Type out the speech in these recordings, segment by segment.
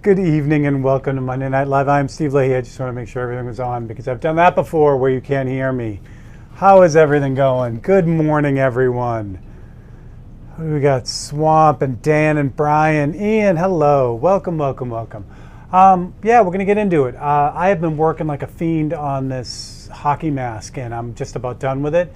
Good evening and welcome to Monday Night Live. I'm Steve Leahy. I just want to make sure everything was on because I've done that before where you can't hear me. How is everything going? Good morning, everyone. We got Swamp and Dan and Brian. Ian, hello. Welcome. Yeah, we're going to get into it. I have been working like a fiend on this hockey mask and I'm just about done with it.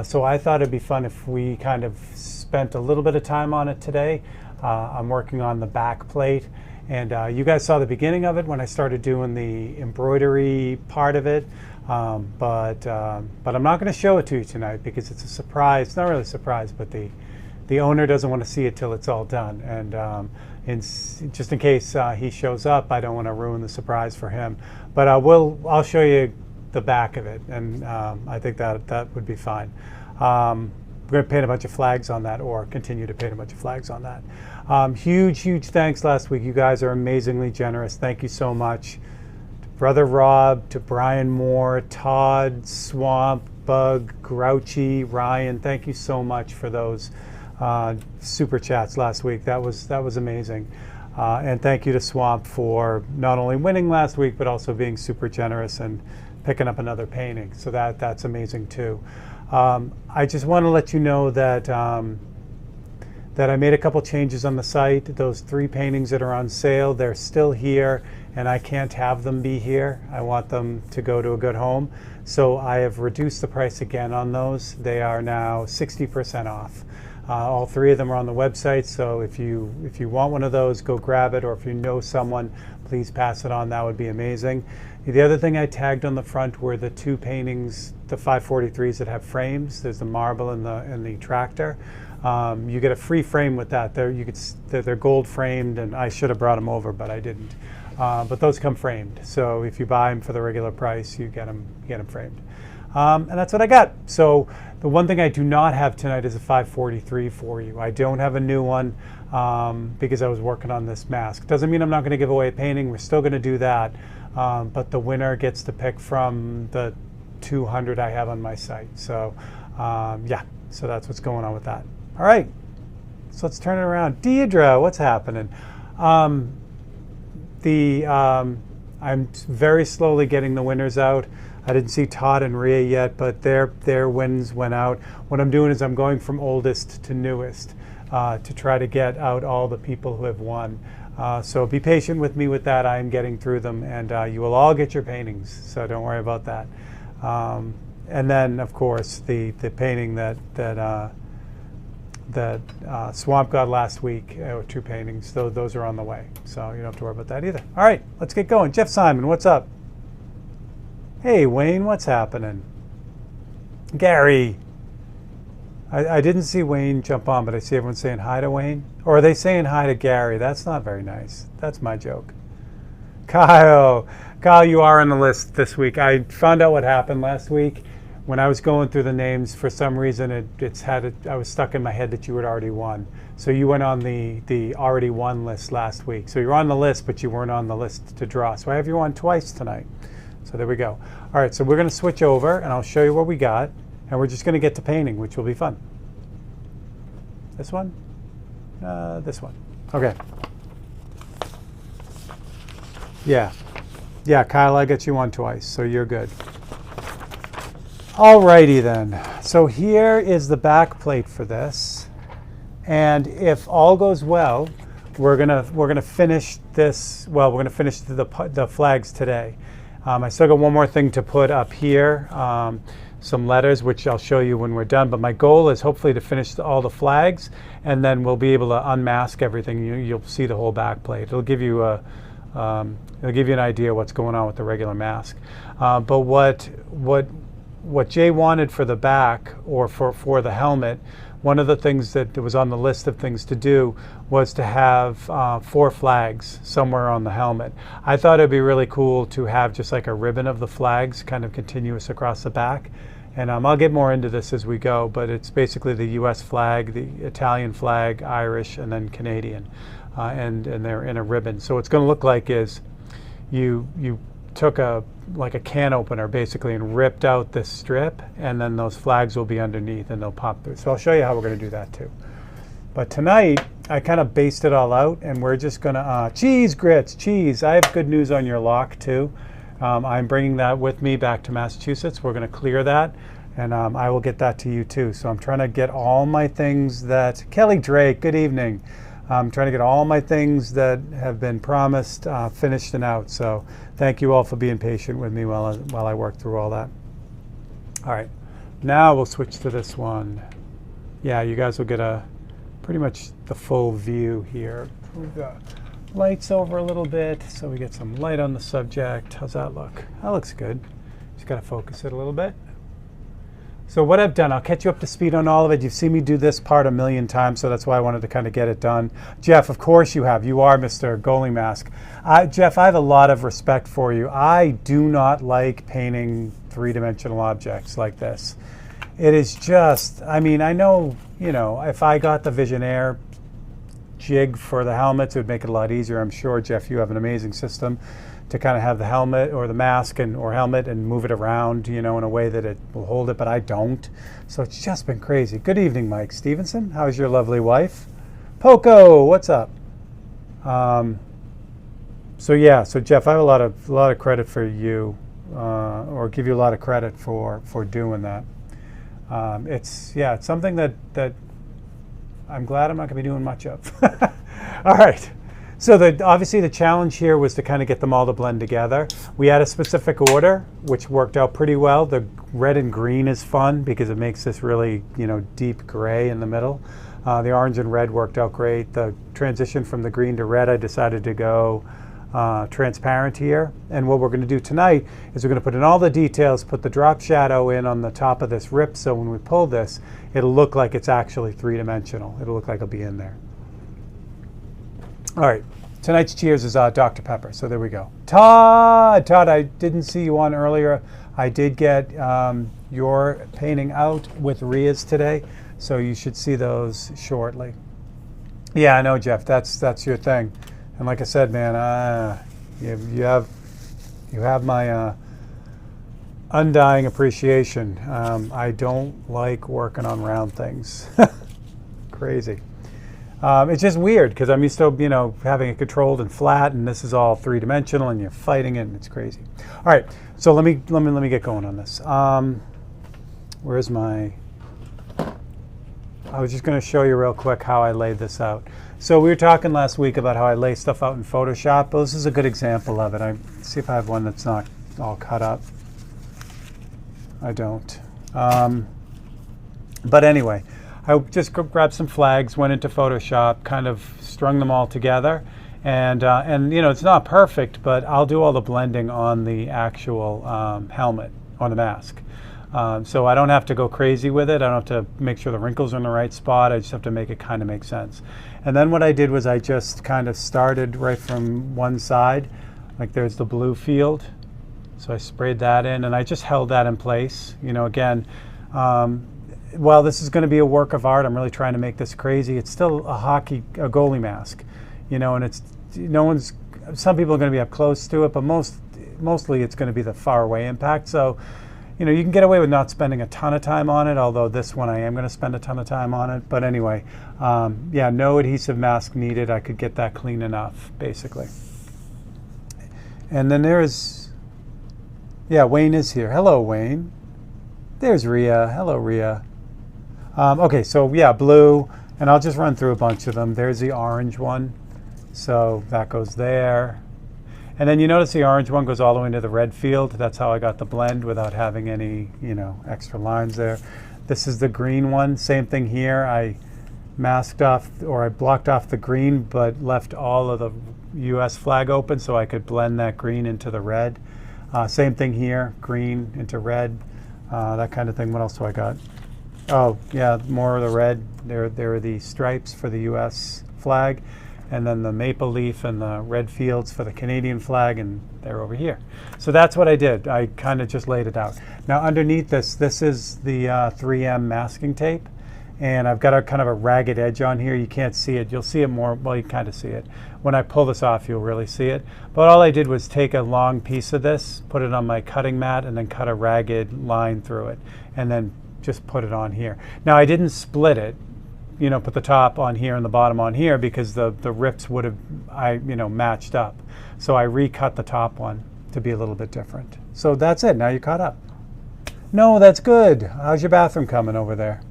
So I thought it'd be fun if we kind of spent a little bit of time on it today. I'm working on the back plate. And you guys saw the beginning of it when I started doing the embroidery part of it, but I'm not going to show it to you tonight because it's a surprise. It's not really a surprise, but the owner doesn't want to see it till it's all done. And just in case he shows up, I don't want to ruin the surprise for him. But I'll show you the back of it, and I think that would be fine. We're going to paint a bunch of flags on that, or continue to paint a bunch of flags on that. Huge thanks last week. You guys are amazingly generous. Thank you so much. To Brother Rob, to Brian Moore, Todd, Swamp, Bug, Grouchy, Ryan. Thank you so much for those super chats last week. That was amazing. And thank you to Swamp for not only winning last week, but also being super generous and picking up another painting. So that's amazing too. I just want to let you know that that I made a couple changes on the site. Those 3 paintings that are on sale, they're still here, and I can't have them be here. I want them to go to a good home. So I have reduced the price again on those. They are now 60% off. All 3 of them are on the website, so if you want one of those, go grab it, or if you know someone, please pass it on. That would be amazing. The other thing I tagged on the front were the 2 paintings, the 543s that have frames. There's the marble and the tractor. You get a free frame with that. They're gold framed, and I should have brought them over, but I didn't. But those come framed. So if you buy them for the regular price, you get them framed. And that's what I got. So the one thing I do not have tonight is a 543 for you. I don't have a new one because I was working on this mask. Doesn't mean I'm not going to give away a painting. We're still going to do that. But the winner gets to pick from the 200 I have on my site. So yeah, so that's what's going on with that. All right, so let's turn it around. Deidre, what's happening? I'm very slowly getting the winners out. I didn't see Todd and Rhea yet, but their wins went out. What I'm doing is I'm going from oldest to newest to try to get out all the people who have won. So be patient with me with that. I'm getting through them, and you will all get your paintings, so don't worry about that. And then, of course, the painting that Swamp got last week, 2 paintings, those are on the way. So you don't have to worry about that either. All right, let's get going. Jeff Simon, what's up? Hey, Wayne, what's happening? Gary. I didn't see Wayne jump on, but I see everyone saying hi to Wayne. Or are they saying hi to Gary? That's not very nice. That's my joke. Kyle, you are on the list this week. I found out what happened last week. When I was going through the names, for some reason, I was stuck in my head that you had already won. So you went on the already won list last week. So you're on the list, but you weren't on the list to draw. So I have you on twice tonight. So there we go. All right, so we're going to switch over, and I'll show you what we got. And we're just going to get to painting, which will be fun. This one? This one. Okay. Yeah, Kyle, I got you on twice, so you're good. Alrighty then. So here is the back plate for this, and if all goes well, we're gonna finish this. Well, we're gonna finish the flags today. I still got one more thing to put up here, some letters, which I'll show you when we're done. But my goal is hopefully to finish all the flags, and then we'll be able to unmask everything. You'll see the whole back plate. It'll give you an idea what's going on with the regular mask. But what Jay wanted for the back, or for the helmet, one of the things that was on the list of things to do was to have 4 flags somewhere on the helmet. I thought it'd be really cool to have just like a ribbon of the flags kind of continuous across the back. And I'll get more into this as we go, but it's basically the US flag, the Italian flag, Irish, and then Canadian. And they're in a ribbon. So what's going to look like is you took a can opener basically and ripped out this strip, and then those flags will be underneath and they'll pop through. So I'll show you how we're going to do that too. But tonight I kind of based it all out, and we're just gonna cheese grits, cheese. I have good news on your lock too. I'm bringing that with me back to Massachusetts. We're gonna clear that, and I will get that to you too. So I'm trying to get all my things that Kelly Drake. Good evening. I'm trying to get all my things that have been promised finished and out. So thank you all for being patient with me while I work through all that. All right, now we'll switch to this one. Yeah, you guys will get pretty much the full view here. Move the lights over a little bit so we get some light on the subject. How's that look? That looks good. Just gotta focus it a little bit. So what I've done, I'll catch you up to speed on all of it. You've seen me do this part a million times, so that's why I wanted to kind of get it done. Jeff, of course you have. You are Mr. Goalie Mask. Jeff, I have a lot of respect for you. I do not like painting three-dimensional objects like this. It is just, I mean, I know, you know, if I got the Visionaire jig for the helmets, it would make it a lot easier. I'm sure, Jeff, you have an amazing system to kind of have the helmet or the mask or helmet and move it around, you know, in a way that it will hold it, but I don't. So it's just been crazy. Good evening, Mike Stevenson. How's your lovely wife? Poco, what's up? So yeah, so Jeff, I have a lot of credit for you, or give you a lot of credit for doing that. It's something that I'm glad I'm not going to be doing much of. All right. So obviously the challenge here was to kind of get them all to blend together. We had a specific order, which worked out pretty well. The red and green is fun because it makes this really, you know, deep gray in the middle. The orange and red worked out great. The transition from the green to red, I decided to go transparent here. And what we're going to do tonight is we're going to put in all the details, put the drop shadow in on the top of this rip, so when we pull this, it'll look like it's actually three-dimensional. It'll look like it'll be in there. All right, tonight's cheers is Dr. Pepper, so there we go. Todd, I didn't see you on earlier. I did get your painting out with Ria's today, so you should see those shortly. Yeah, I know, Jeff, that's your thing. And like I said, man, you have my undying appreciation. I don't like working on round things. Crazy. It's just weird because I'm used to, you know, having it controlled and flat, and this is all three-dimensional, and you're fighting it, and it's crazy. All right, so let me get going on this. Where's my? I was just going to show you real quick how I laid this out. So we were talking last week about how I lay stuff out in Photoshop. Well, this is a good example of it. See if I have one that's not all cut up. I don't. But anyway. I just grabbed some flags, went into Photoshop, kind of strung them all together, and you know, it's not perfect, but I'll do all the blending on the actual helmet, on the mask. So I don't have to go crazy with it. I don't have to make sure the wrinkles are in the right spot. I just have to make it kind of make sense. And then what I did was I just kind of started right from one side, like there's the blue field. So I sprayed that in, and I just held that in place. You know, again, while this is going to be a work of art, I'm really trying to make this crazy. It's still a goalie mask, you know, and it's some people are going to be up close to it, but mostly it's going to be the far away impact. So, you know, you can get away with not spending a ton of time on it, although this one I am going to spend a ton of time on it. But anyway, yeah, no adhesive mask needed. I could get that clean enough, basically. And then Wayne is here. Hello, Wayne. There's Ria. Hello, Ria. Okay, so yeah, blue, and I'll just run through a bunch of them. There's the orange one, so that goes there. And then you notice the orange one goes all the way into the red field. That's how I got the blend without having any, you know, extra lines there. This is the green one, same thing here. I masked off, or I blocked off the green, but left all of the US flag open so I could blend that green into the red. Same thing here, green into red, that kind of thing. What else do I got? Oh, yeah, more of the red. There are the stripes for the US flag, and then the maple leaf and the red fields for the Canadian flag, and they're over here. So that's what I did. I kind of just laid it out. Now underneath this is the 3M masking tape, and I've got a kind of a ragged edge on here. You can't see it. You'll see it more, well, you kind of see it. When I pull this off, you'll really see it. But all I did was take a long piece of this, put it on my cutting mat, and then cut a ragged line through it, and then just put it on here. Now I didn't split it put the top on here and the bottom on here because the rips would have matched up. So I recut the top one to be a little bit different. So that's it. Now you're caught up. No, that's good. How's your bathroom coming over there?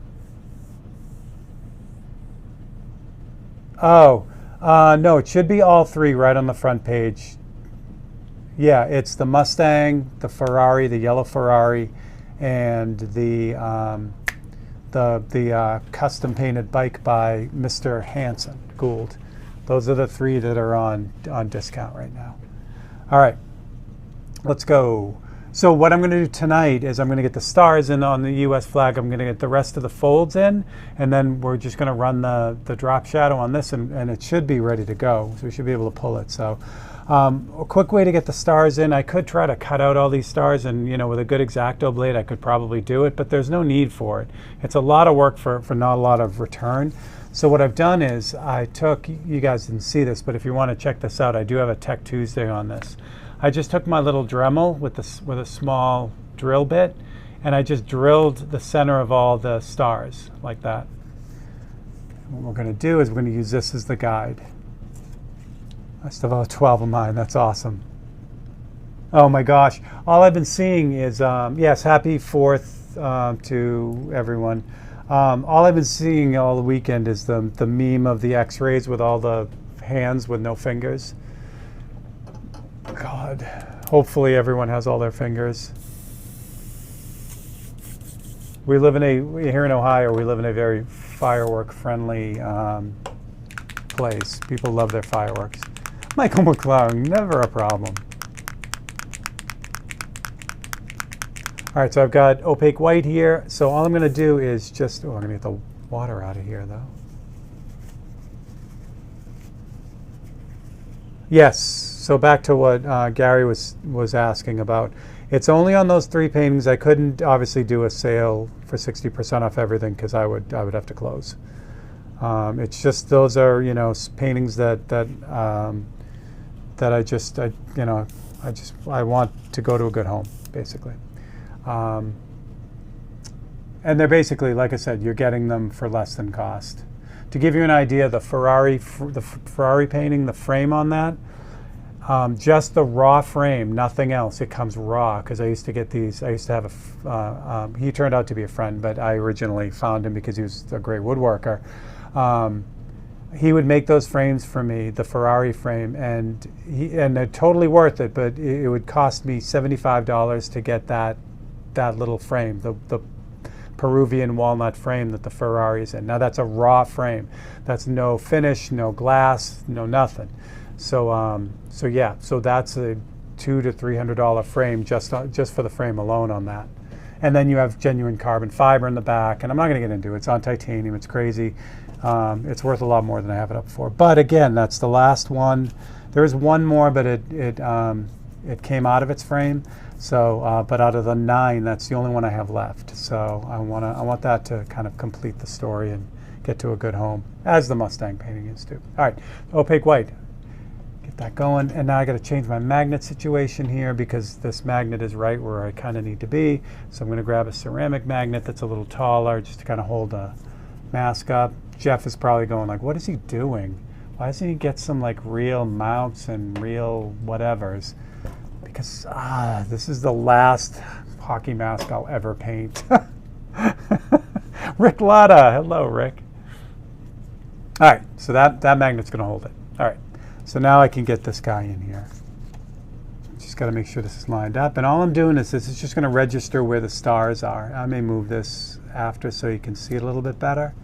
Oh, no, it should be all three right on the front page. Yeah, it's the Mustang, the Ferrari, the yellow Ferrari, and the custom painted bike by Mr. Hanson Gould. Those are the three that are on discount right now. All right, let's go. So what I'm going to do tonight is I'm going to get the stars in on the U.S. flag. I'm going to get the rest of the folds in, and then we're just going to run the drop shadow on this, and it should be ready to go. So we should be able to pull it. So a quick way to get the stars in, I could try to cut out all these stars, and with a good X-Acto blade I could probably do it, but there's no need for it. It's a lot of work for not a lot of return. So what I've done is I took, you guys didn't see this, but if you want to check this out, I do have a Tech Tuesday on this. I just took my little Dremel with a small drill bit, and I just drilled the center of all the stars like that. What we're going to do is we're going to use this as the guide. I still have 12 of mine. That's awesome. Oh my gosh. All I've been seeing is, yes, happy 4th to everyone. All I've been seeing all the weekend is the meme of the x-rays with all the hands with no fingers. God, hopefully everyone has all their fingers. We live here in Ohio, we live in a very firework-friendly place. People love their fireworks. Michael McClung, never a problem. All right, so I've got opaque white here. So all I'm going to do is just, I'm going to get the water out of here, though. Yes, so back to what Gary was asking about. It's only on those 3 paintings. I couldn't obviously do a sale for 60% off everything because I would have to close. It's just those are paintings that I want to go to a good home, basically. And they're basically, like I said, you're getting them for less than cost. To give you an idea, the Ferrari painting, the frame on that, just the raw frame, nothing else. It comes raw because I used to get these. I used to have he turned out to be a friend, but I originally found him because he was a great woodworker. He would make those frames for me, the Ferrari frame, and they're totally worth it. But it would cost me $75 to get that little frame, the Peruvian walnut frame that the Ferrari is in. Now that's a raw frame. That's no finish, no glass, no nothing. So so that's a $200 to $300 frame just for the frame alone on that. And then you have genuine carbon fiber in the back, and I'm not going to get into it. It's on titanium. It's crazy. It's worth a lot more than I have it up for. But again, that's the last one. There is one more, but it came out of its frame. So, but out of the 9, that's the only one I have left. So I want that to kind of complete the story and get to a good home, as the Mustang painting is too. All right, opaque white. Get that going, and now I got to change my magnet situation here because this magnet is right where I kind of need to be. So I'm going to grab a ceramic magnet that's a little taller, just to kind of hold the mask up. Jeff is probably going like, "What is he doing? Why doesn't he get some like real mounts and real whatevers?" Because this is the last hockey mask I'll ever paint. Rick Latta, hello Rick. All right, so that magnet's going to hold it. All right, so now I can get this guy in here. Just got to make sure this is lined up, and all I'm doing is this is just going to register where the stars are. I may move this after so you can see it a little bit better.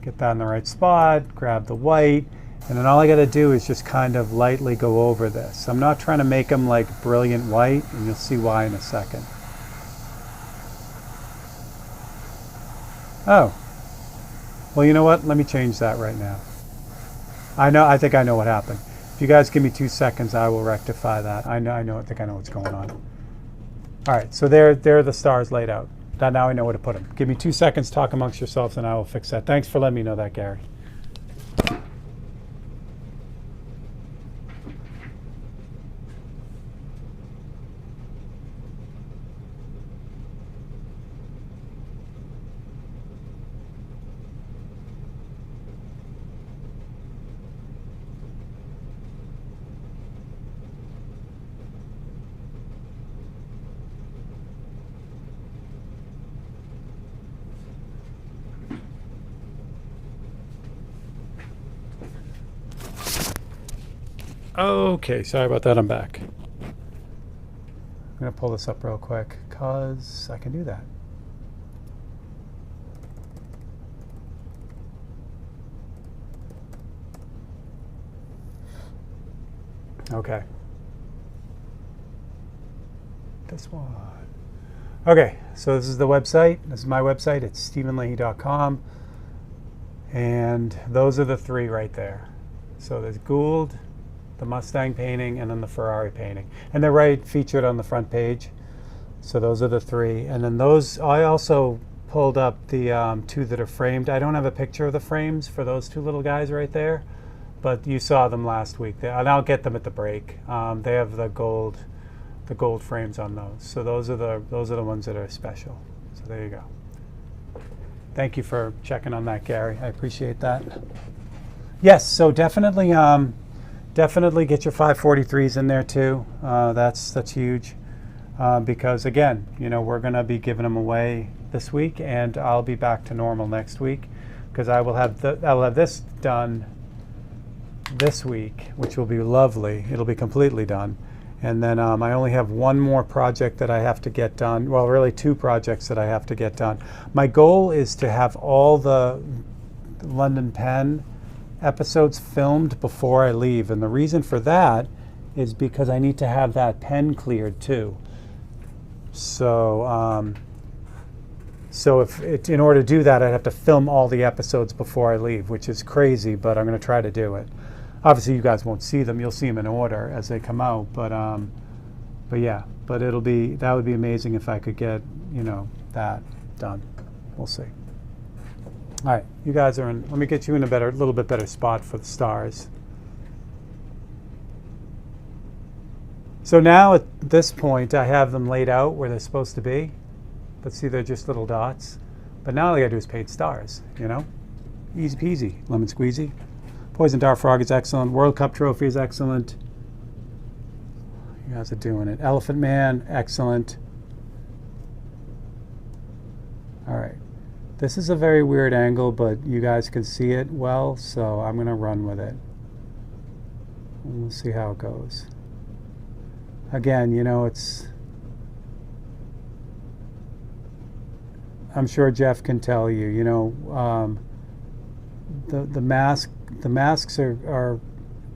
Get that in the right spot, grab the white, and then all I got to do is just kind of lightly go over this. I'm not trying to make them like brilliant white, and you'll see why in a second. Oh, well, you know what? Let me change that right now. I think I know what happened. If you guys give me 2 seconds, I will rectify that. I think I know what's going on. All right, so there are the stars laid out. Now I know where to put them. Give me 2 seconds, talk amongst yourselves, and I will fix that. Thanks for letting me know that, Gary. Okay, sorry about that. I'm back. I'm going to pull this up real quick because I can do that. Okay. This one. Okay, so this is the website. This is my website. It's stephenleahy.com. And those are the three right there. So there's Gould, the Mustang painting, and then the Ferrari painting. And they're right featured on the front page. So those are the three. And then those, I also pulled up the two that are framed. I don't have a picture of the frames for those two little guys right there, but you saw them last week. And I'll get them at the break. They have the gold frames on those. So those are the ones that are special. So there you go. Thank you for checking on that, Gary. I appreciate that. Yes, so definitely get your 543s in there too. That's huge because again, we're going to be giving them away this week, and I'll be back to normal next week because I will have this done this week, which will be lovely. It'll be completely done. And then I only have one more project that I have to get done. Well, really two projects that I have to get done. My goal is to have all the London Pen episodes filmed before I leave. And the reason for that is because I need to have that pen cleared too. So, in order to do that, I'd have to film all the episodes before I leave, which is crazy, but I'm going to try to do it. Obviously, you guys won't see them. You'll see them in order as they come out. But yeah. But that would be amazing if I could get that done. We'll see. All right, you guys are in. Let me get you in a little bit better spot for the stars. So now at this point, I have them laid out where they're supposed to be. But see, they're just little dots. But now all I gotta do is paint stars. Easy peasy, lemon squeezy. Poison Dart Frog is excellent. World Cup trophy is excellent. You guys are doing it. Elephant Man, excellent. All right. This is a very weird angle, but you guys can see it well, so I'm going to run with it. And we'll see how it goes. Again, it's... I'm sure Jeff can tell you, the masks are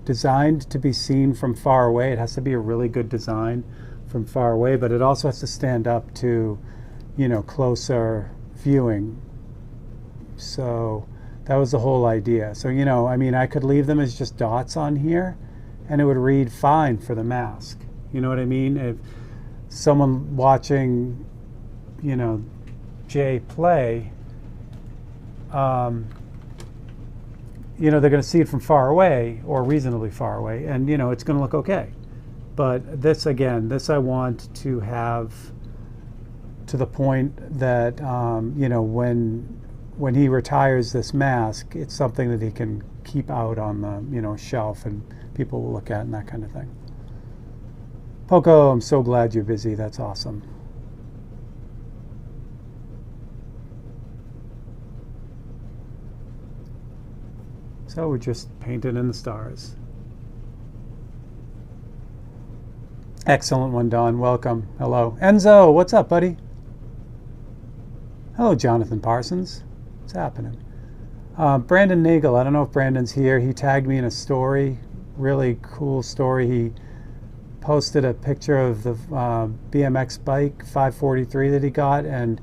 designed to be seen from far away. It has to be a really good design from far away, but it also has to stand up to, closer viewing. So that was the whole idea. So, I could leave them as just dots on here and it would read fine for the mask. You know what I mean? If someone watching, Jay play, they're going to see it from far away or reasonably far away, and it's going to look okay. But this I want to have to the point that when he retires this mask, it's something that he can keep out on the shelf and people will look at and that kind of thing. Poco, I'm so glad you're busy. That's awesome. So we're just painted in the stars. Excellent one, Don. Welcome. Hello. Enzo, what's up, buddy? Hello, Jonathan Parsons. What's happening? Brandon Nagel, I don't know if Brandon's here. He tagged me in a story. Really cool story. He posted a picture of the BMX bike 543 that he got, and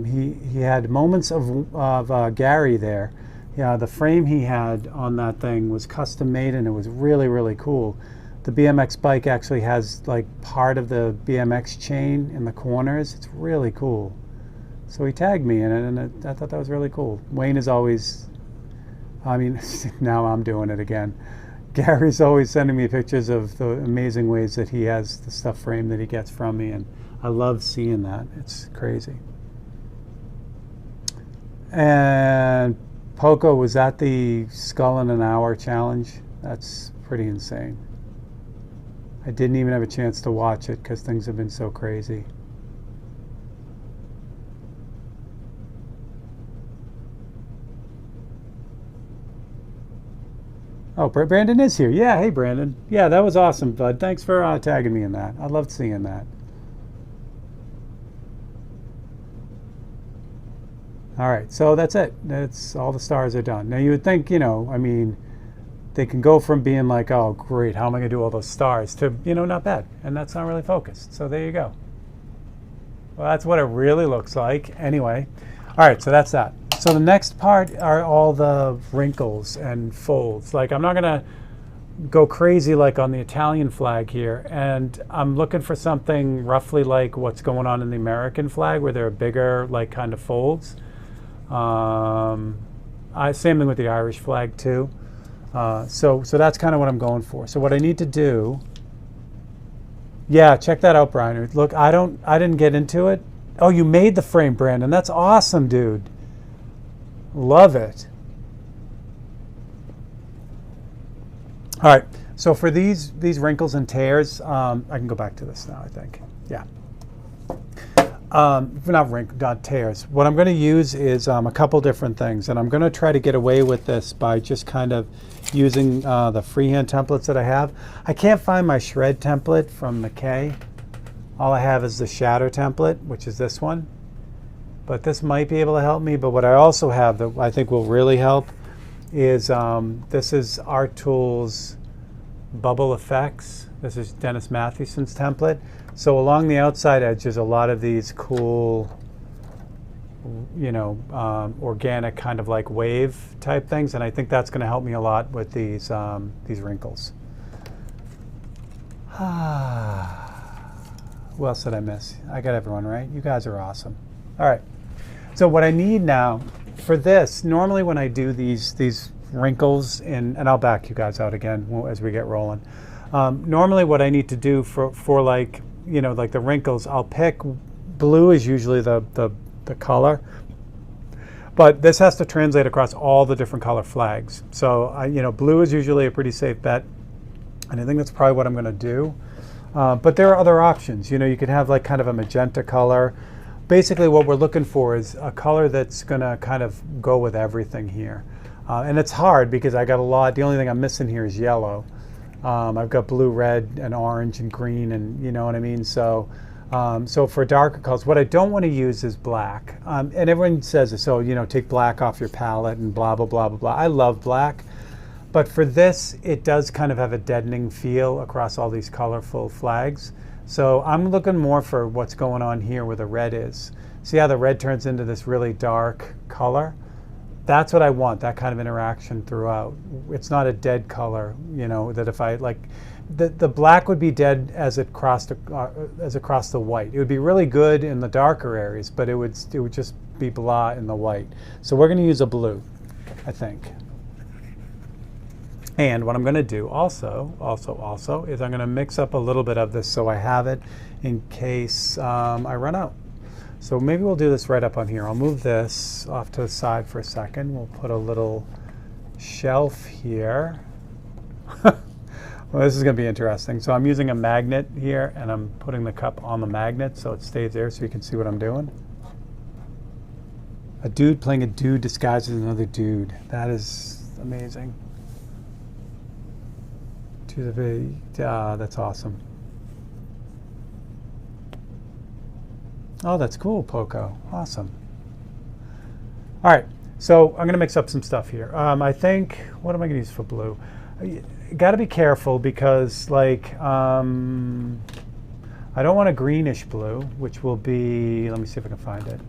he had moments of Gary there. Yeah, the frame he had on that thing was custom made, and it was really, really cool. The BMX bike actually has like part of the BMX chain in the corners. It's really cool. So he tagged me in it, and I thought that was really cool. Wayne is always, now I'm doing it again. Gary's always sending me pictures of the amazing ways that he has the stuff framed that he gets from me, and I love seeing that. It's crazy. And Poco, was that the skull in an hour challenge? That's pretty insane. I didn't even have a chance to watch it because things have been so crazy. Oh, Brandon is here. Yeah, hey, Brandon. Yeah, that was awesome, bud. Thanks for tagging me in that. I loved seeing that. All right, so that's it. That's all the stars are done. Now, you would think, you know, I mean, they can go from being like, oh, great, how am I going to do all those stars, to, you know, not bad. And that's not really focused. So there you go. Well, that's what it really looks like. Anyway, all right, so that's that. So the next part are all the wrinkles and folds. Like, I'm not going to go crazy like on the Italian flag here. And I'm looking for something roughly like what's going on in the American flag, where there are bigger, like, kind of folds. Same thing with the Irish flag too. So that's kind of what I'm going for. So what I need to do, yeah, check that out, Brian. Look, I didn't get into it. Oh, you made the frame, Brandon. That's awesome, dude. Love it. All right. So for these wrinkles and tears, I can go back to this now, I think. Yeah. Not tears. What I'm going to use is a couple different things, and I'm going to try to get away with this by just kind of using the freehand templates that I have. I can't find my shred template from McKay. All I have is the shadow template, which is this one. But this might be able to help me. But what I also have that I think will really help is this is Art Tools Bubble Effects. This is Dennis Mathewson's template. So along the outside edge, there's a lot of these cool, you know, organic kind of like wave type things, and I think that's going to help me a lot with these wrinkles. Who else did I miss? I got everyone right. You guys are awesome. All right. So what I need now for this, normally when I do these wrinkles, and I'll back you guys out again as we get rolling. Normally what I need to do for like, you know, like the wrinkles, I'll pick blue is usually the color, but this has to translate across all the different color flags. So you know, blue is usually a pretty safe bet, and I think that's probably what I'm going to do. But there are other options. You know, you could have like kind of a magenta color. Basically what we're looking for is a color that's going to kind of go with everything here. And it's hard because I got a lot. The only thing I'm missing here is yellow. I've got blue, red, and orange, and green, and you know what I mean? So so for darker colors, what I don't want to use is black. And everyone says this, so, you know, take black off your palette and blah, blah, blah, blah, blah. I love black. But for this, it does kind of have a deadening feel across all these colorful flags. So I'm looking more for what's going on here where the red is. See how the red turns into this really dark color? That's what I want, that kind of interaction throughout. It's not a dead color, you know, that if I like, the black would be dead as it crossed the white. It would be really good in the darker areas, but it would just be blah in the white. So we're going to use a blue, I think. And what I'm going to do also is I'm going to mix up a little bit of this so I have it in case I run out. So maybe we'll do this right up on here. I'll move this off to the side for a second. We'll put a little shelf here. Well, this is going to be interesting. So I'm using a magnet here, and I'm putting the cup on the magnet so it stays there so you can see what I'm doing. A dude playing a dude disguised as another dude. That is amazing. That's awesome. Oh, that's cool, Poco. Awesome. All right, so I'm going to mix up some stuff here. I think, what am I going to use for blue? Got to be careful because, like, I don't want a greenish blue, which will be, let me see if I can find it.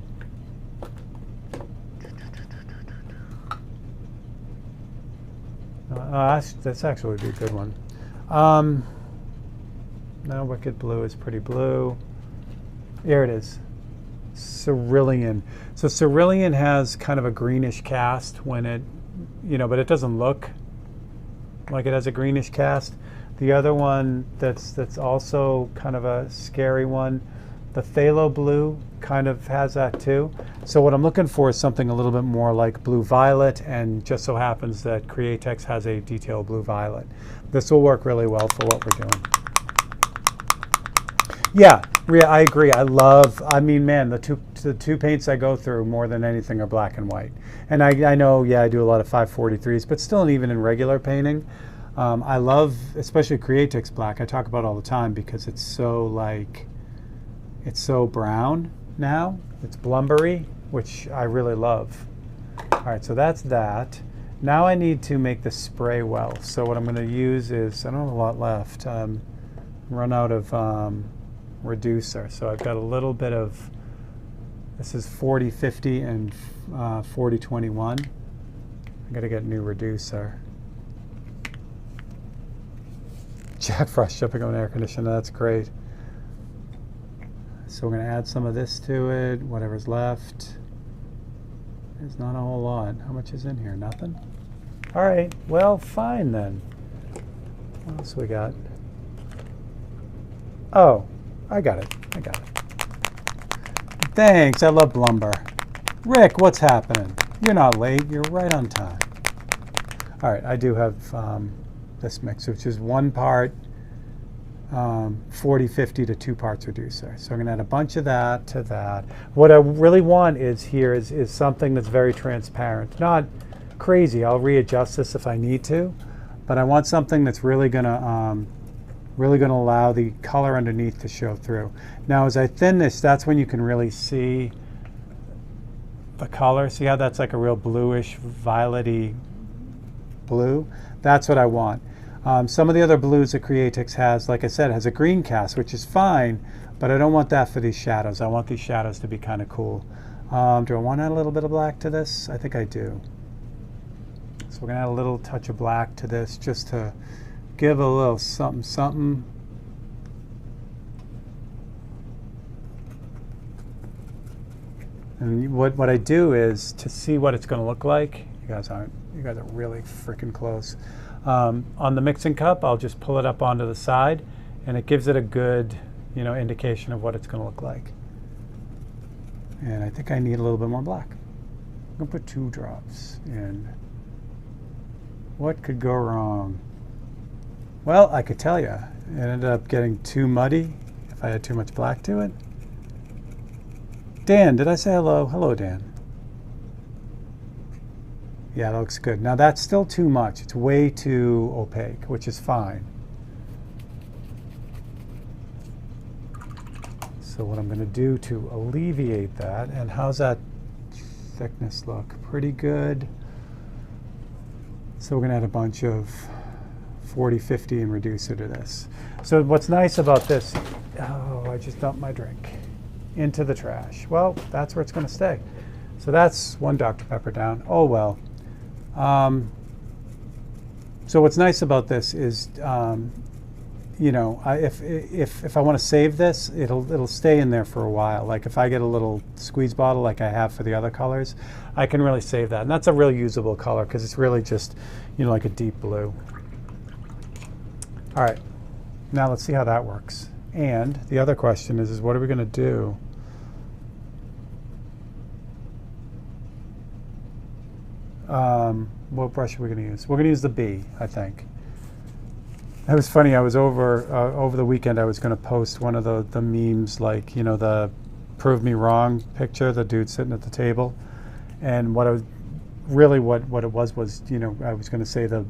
That's actually would be a good one. No, Wicked Blue is pretty blue. Here it is. Cerulean. So cerulean has kind of a greenish cast when it, you know, but it doesn't look like it has a greenish cast. The other one that's also kind of a scary one, the phthalo blue, kind of has that too. So what I'm looking for is something a little bit more like blue violet, and just so happens that Createx has a detailed blue violet. This will work really well for what we're doing. Yeah, I agree. I mean, man, the two paints I go through more than anything are black and white. And I know, yeah, I do a lot of 543s, but still, even in regular painting, I love, especially Creatix black. I talk about it all the time because it's so it's so brown now. It's blumbery, which I really love. All right, so that's that. Now I need to make the spray well. So what I'm going to use is, I don't have a lot left. Run out of reducer. So I've got a little bit of, this is 4050 and 4021. I got to get a new reducer. Jack Frost jumping on air conditioner, that's great. So we're going to add some of this to it, whatever's left. There's not a whole lot. How much is in here? Nothing? All right, well, fine then. What else we got? Oh, I got it. Thanks, I love lumber. Rick, what's happening? You're not late, you're right on time. All right, I do have this mix, which is 1 part 40-50 to 2 parts reducer. So I'm gonna add a bunch of that to that. What I really want is something that's very transparent. Not crazy, I'll readjust this if I need to, but I want something that's really gonna allow the color underneath to show through. Now as I thin this, that's when you can really see the color. See how that's like a real bluish, violety blue? That's what I want. Some of the other blues that Creatix has, like I said, has a green cast, which is fine, but I don't want that for these shadows. I want these shadows to be kind of cool. Do I want to add a little bit of black to this? I think I do. So we're going to add a little touch of black to this just to give a little something, something. And what I do is, to see what it's going to look like, you guys are really freaking close. On the mixing cup, I'll just pull it up onto the side, and it gives it a good, indication of what it's going to look like. And I think I need a little bit more black. I'm going to put 2 drops in. What could go wrong? Well, I could tell you, it ended up getting too muddy if I had too much black to it. Dan, did I say hello? Hello, Dan. Yeah, that looks good. Now that's still too much. It's way too opaque, which is fine. So what I'm going to do to alleviate that, and how's that thickness look? Pretty good. So we're going to add a bunch of 40-50 and reducer to this. So what's nice about this, oh, I just dumped my drink into the trash. Well, that's where it's going to stay. So that's 1 Dr. Pepper down. Oh well. So what's nice about this is, if I want to save this, it'll stay in there for a while. Like if I get a little squeeze bottle like I have for the other colors, I can really save that. And that's a really usable color because it's really just, like a deep blue. All right, now let's see how that works. And the other question is what are we going to do? What brush are we going to use? We're going to use the B, I think. It was funny. I was over the weekend. I was going to post one of the memes, like the "Prove Me Wrong" picture, the dude sitting at the table, and what it was I was going to say the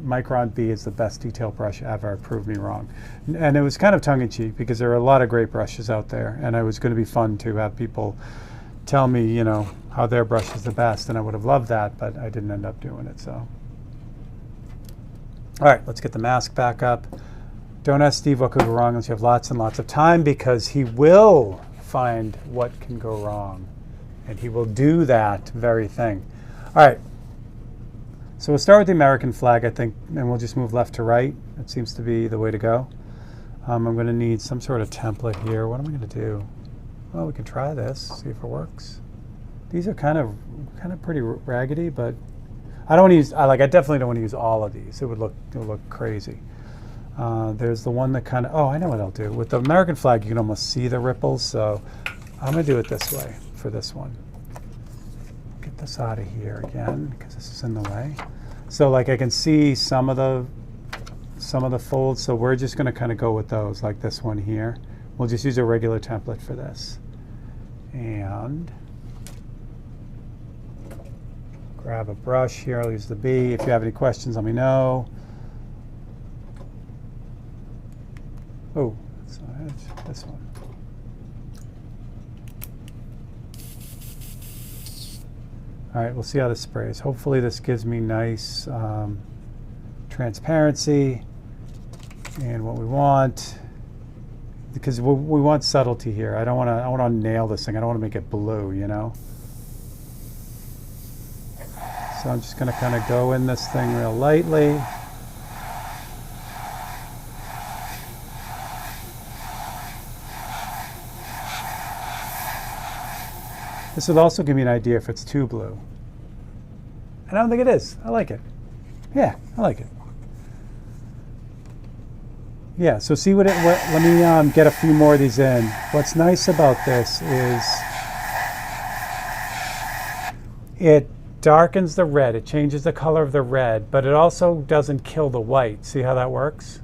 Micron B is the best detail brush ever. Prove me wrong, and it was kind of tongue in cheek because there are a lot of great brushes out there, and it was going to be fun to have people tell me, how their brush is the best, and I would have loved that, but I didn't end up doing it, so. All right, let's get the mask back up. Don't ask Steve what could go wrong unless you have lots and lots of time, because he will find what can go wrong, and he will do that very thing. All right, so we'll start with the American flag, I think, and we'll just move left to right. That seems to be the way to go. I'm going to need some sort of template here. What am I going to do? Well, we can try this, see if it works. These are kind of pretty raggedy, but I don't want to use. I definitely don't want to use all of these. It would look crazy. There's the one that kind of. Oh, I know what I'll do. With the American flag, you can almost see the ripples. So I'm going to do it this way for this one. Get this out of here again because this is in the way. So I can see some of the some of the folds, so we're just going to kind of go with those, like this one here. We'll just use a regular template for this. And grab a brush here. I'll use the B. If you have any questions, let me know. Oh, that's not it. This one. All right, we'll see how this sprays. Hopefully this gives me nice transparency and what we want, because we want subtlety here. I want to nail this thing. I don't want to make it blue, you know? So I'm just going to kind of go in this thing real lightly. This will also give me an idea if it's too blue. And I don't think it is. I like it. Yeah, I like it. Yeah, so see let me get a few more of these in. What's nice about this is it darkens the red. It changes the color of the red, but it also doesn't kill the white. See how that works?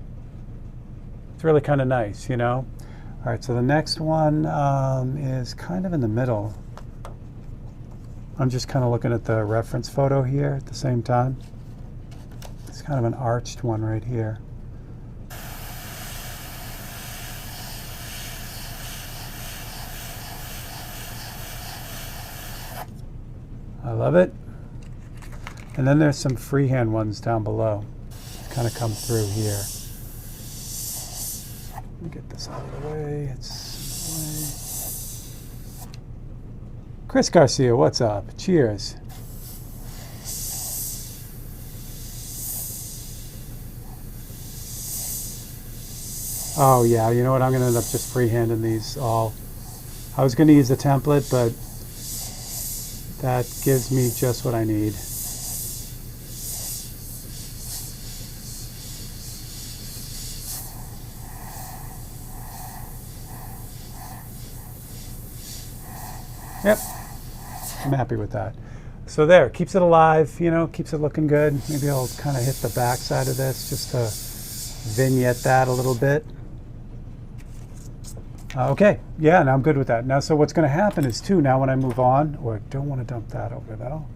It's really kind of nice, you know? All right, so the next one is kind of in the middle. I'm just kind of looking at the reference photo here at the same time. It's kind of an arched one right here. I love it. And then there's some freehand ones down below. Kind of come through here. Let me get this out of the way. Chris Garcia, what's up? Cheers. Oh yeah, you know what? I'm going to end up just freehanding these all. I was going to use a template, but that gives me just what I need. Yep. I'm happy with that. So there, keeps it alive, you know, keeps it looking good. Maybe I'll kind of hit the back side of this just to vignette that a little bit. Okay, yeah, now I'm good with that. Now, so what's going to happen is too, now when I move on, or I don't want to dump that over though.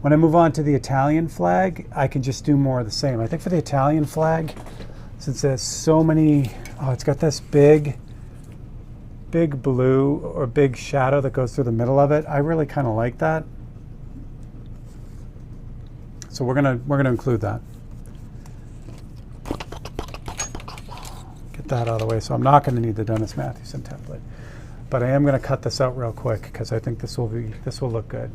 When I move on to the Italian flag, I can just do more of the same. I think for the Italian flag, since there's so many, oh, it's got this big blue or big shadow that goes through the middle of it. I really kind of like that. So we're gonna include that. Get that out of the way. So I'm not going to need the Dennis Mathewson template, but I am going to cut this out real quick because I think this will look good.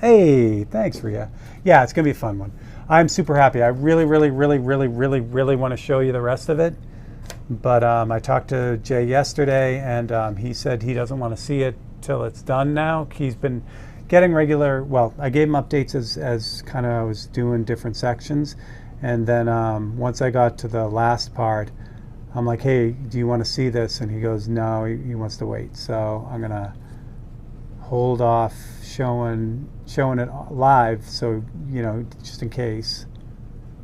Hey, thanks, Rhea. Yeah, it's gonna be a fun one. I'm super happy. I really want to show you the rest of it, but I talked to Jay yesterday, and he said he doesn't want to see it till it's done now. He's been getting regular, well, I gave him updates as kind of I was doing different sections, and then once I got to the last part, I'm like, hey, do you want to see this? And he goes, no, he wants to wait. So I'm gonna hold off showing it live, so you know, just in case.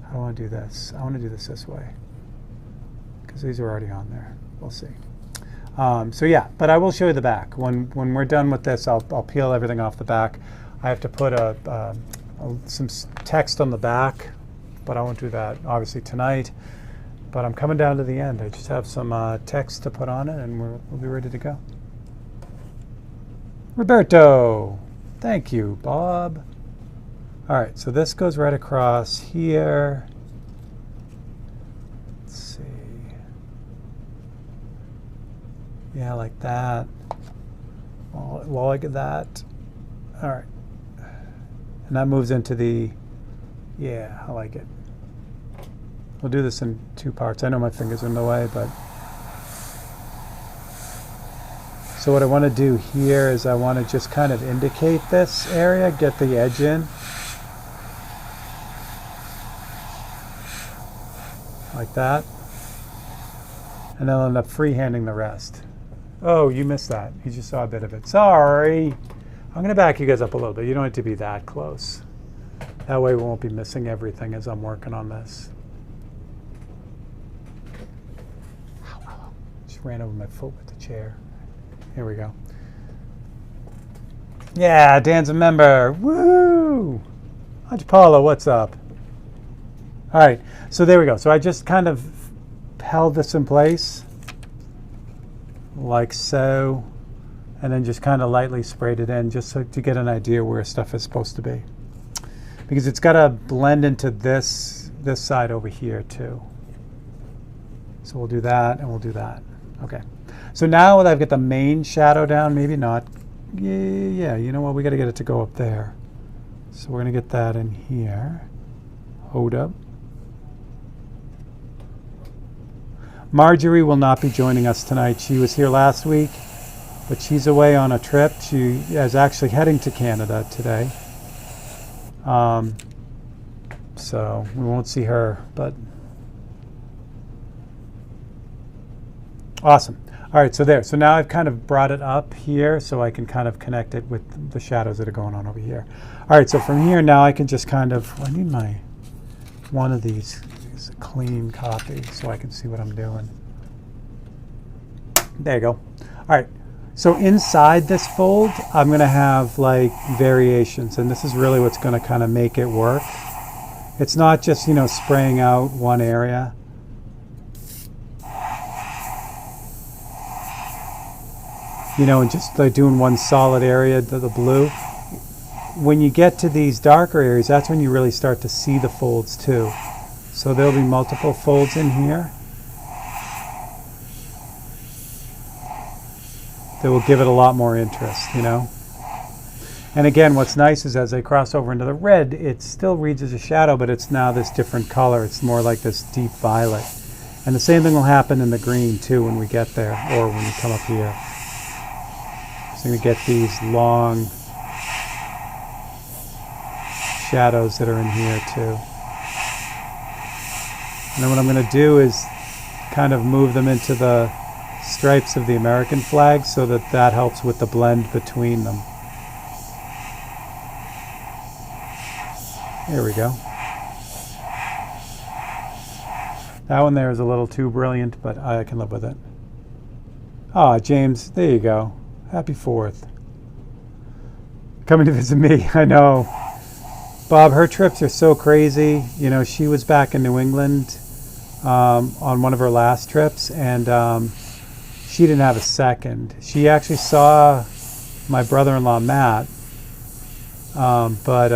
I don't want to do this. I want to do this way because these are already on there. We'll see. So yeah, but I will show you the back. When we're done with this, I'll peel everything off the back. I have to put some text on the back, but I won't do that obviously tonight. But I'm coming down to the end. I just have some text to put on it, and we'll be ready to go. Roberto, thank you, Bob. All right, so this goes right across here. Let's see. Yeah, like that. Like that. All right. And that moves into the, yeah, I like it. We'll do this in two parts. I know my fingers are in the way, but. So what I want to do here is I want to just kind of indicate this area, get the edge in. Like that. And then I'll end up freehanding the rest. Oh, you missed that. You just saw a bit of it. Sorry. I'm going to back you guys up a little bit. You don't need to be that close. That way we won't be missing everything as I'm working on this. Just ran over my foot with the chair. Here we go. Yeah, Dan's a member. Woo! Hunch Paula, what's up? All right, so there we go. So I just kind of held this in place like so, and then just kind of lightly sprayed it in just so to get an idea where stuff is supposed to be. Because it's got to blend into this side over here too. So we'll do that and we'll do that. Okay. So now that I've got the main shadow down, maybe not. Yeah, you know what? We got to get it to go up there. So we're going to get that in here. Hold up. Marjorie will not be joining us tonight. She was here last week, but she's away on a trip. She is actually heading to Canada today. So we won't see her, but awesome. All right, so there. So now I've kind of brought it up here so I can kind of connect it with the shadows that are going on over here. All right, so from here now I can just kind of, I need one of these is a clean copy so I can see what I'm doing. There you go. All right, so inside this fold, I'm going to have like variations, and this is really what's going to kind of make it work. It's not just, spraying out one area. And just like doing one solid area, the blue. When you get to these darker areas, that's when you really start to see the folds too. So there'll be multiple folds in here that will give it a lot more interest, And again, what's nice is as I cross over into the red, it still reads as a shadow, but it's now this different color. It's more like this deep violet. And the same thing will happen in the green too when we get there, or when we come up here. So I'm going to get these long shadows that are in here too. And then what I'm going to do is kind of move them into the stripes of the American flag so that helps with the blend between them. There we go. That one there is a little too brilliant, but I can live with it. Ah, James, there you go. Happy 4th. Coming to visit me, I know. Bob, her trips are so crazy. She was back in New England on one of her last trips, and she didn't have a second. She actually saw my brother-in-law, Matt, but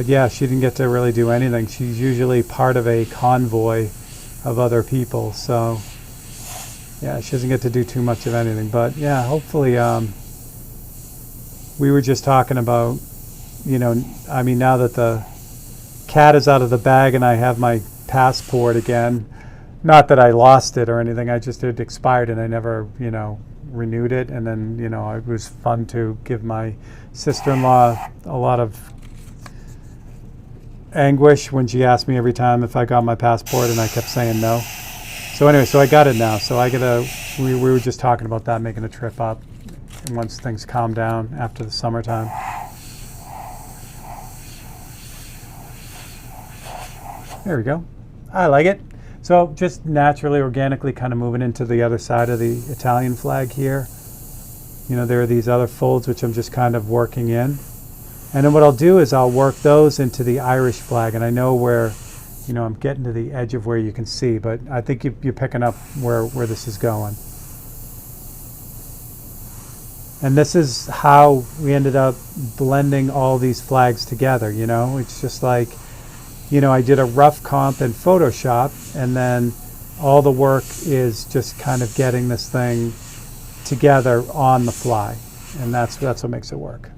yeah, she didn't get to really do anything. She's usually part of a convoy of other people, so yeah, she doesn't get to do too much of anything. But yeah, hopefully, we were just talking about, now that the cat is out of the bag and I have my passport again, not that I lost it or anything, it expired and I never, renewed it. And then, it was fun to give my sister-in-law a lot of anguish when she asked me every time if I got my passport and I kept saying no. So anyway, so I got it now. So we were just talking about that, making a trip up, and once things calm down after the summertime. There we go. I like it. So just naturally, organically kind of moving into the other side of the Italian flag here. There are these other folds which I'm just kind of working in. And then what I'll do is I'll work those into the Irish flag. And I know where, I'm getting to the edge of where you can see, but I think you're picking up where this is going. And this is how we ended up blending all these flags together, It's just like, I did a rough comp in Photoshop, and then all the work is just kind of getting this thing together on the fly. And that's what makes it work.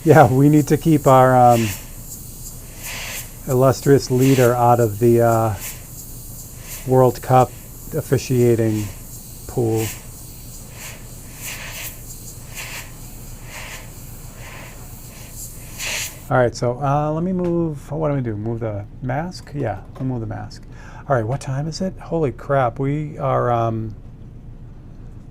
Yeah, we need to keep our illustrious leader out of the World Cup officiating pool. All right, so let me move, what do we do? Move the mask? Yeah, I'll move the mask. All right, what time is it? Holy crap, we are,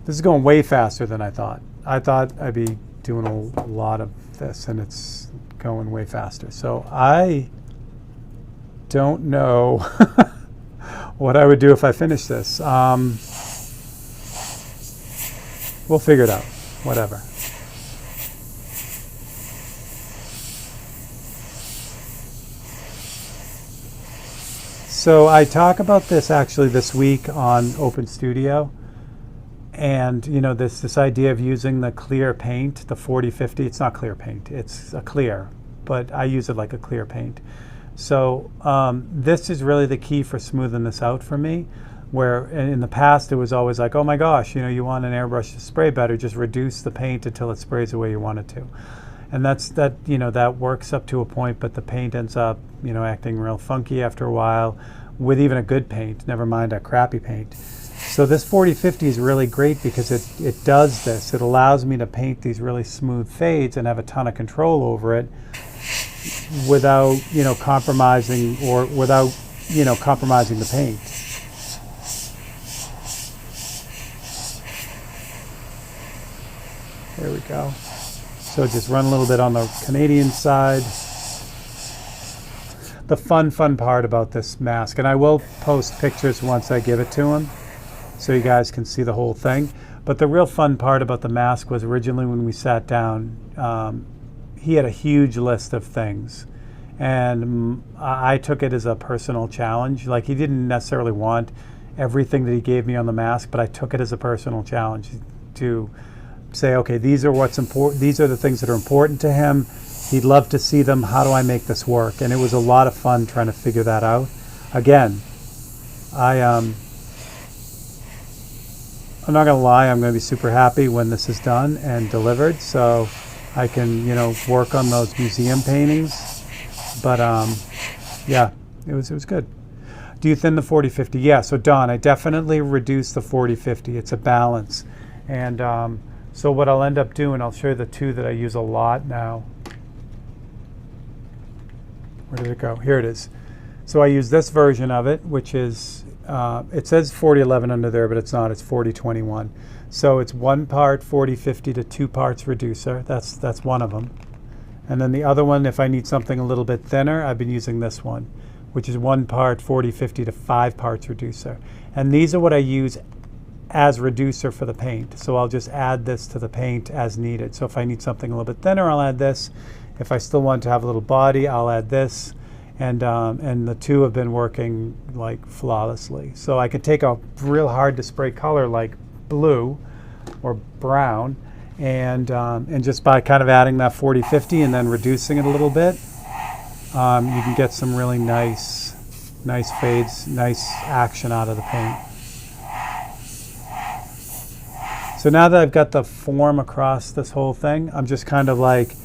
this is going way faster than I thought. I thought I'd be doing a lot of this, and it's going way faster. So I don't know what I would do if I finish this. We'll figure it out, whatever. So I talk about this actually this week on Open Studio, and you know this idea of using the clear paint, the 40/50. It's not clear paint; it's a clear, but I use it like a clear paint. So this is really the key for smoothing this out for me. Where in the past it was always like, oh my gosh, you know, you want an airbrush to spray better, just reduce the paint until it sprays the way you want it to. And that works up to a point, but the paint ends up, you know, acting real funky after a while with even a good paint, never mind a crappy paint. So this 40/50 is really great because it does this. It allows me to paint these really smooth fades and have a ton of control over it without, you know, compromising the paint. There we go. So just run a little bit on the Canadian side. The fun part about this mask, and I will post pictures once I give it to him so you guys can see the whole thing. But the real fun part about the mask was originally when we sat down, he had a huge list of things. And I took it as a personal challenge. Like, he didn't necessarily want everything that he gave me on the mask, but I took it as a personal challenge to say, okay, these are what's important. These are the things that are important to him. He'd love to see them. How do I make this work? And it was a lot of fun trying to figure that out. Again, I'm not gonna lie, I'm gonna be super happy when this is done and delivered, so I can, you know, work on those museum paintings. But yeah, it was good. Do you thin the 40/50? Yeah. So Don, I definitely reduce the 40/50. It's a balance, and so what I'll end up doing, I'll show you the two that I use a lot now. Where did it go? Here it is. So I use this version of it, which is, it says 40/11 under there, but it's not. It's 40/21. So it's 1 part 40/50 to 2 parts reducer. That's one of them. And then the other one, if I need something a little bit thinner, I've been using this one, which is 1 part 40/50 to 5 parts reducer. And these are what I use as reducer for the paint. So I'll just add this to the paint as needed. So if I need something a little bit thinner, I'll add this. If I still want to have a little body, I'll add this. And the two have been working like flawlessly. So I could take a real hard to spray color like blue or brown, and just by kind of adding that 40/50 and then reducing it a little bit, you can get some really nice fades, nice action out of the paint. So now that I've got the form across this whole thing, I'm just kind of like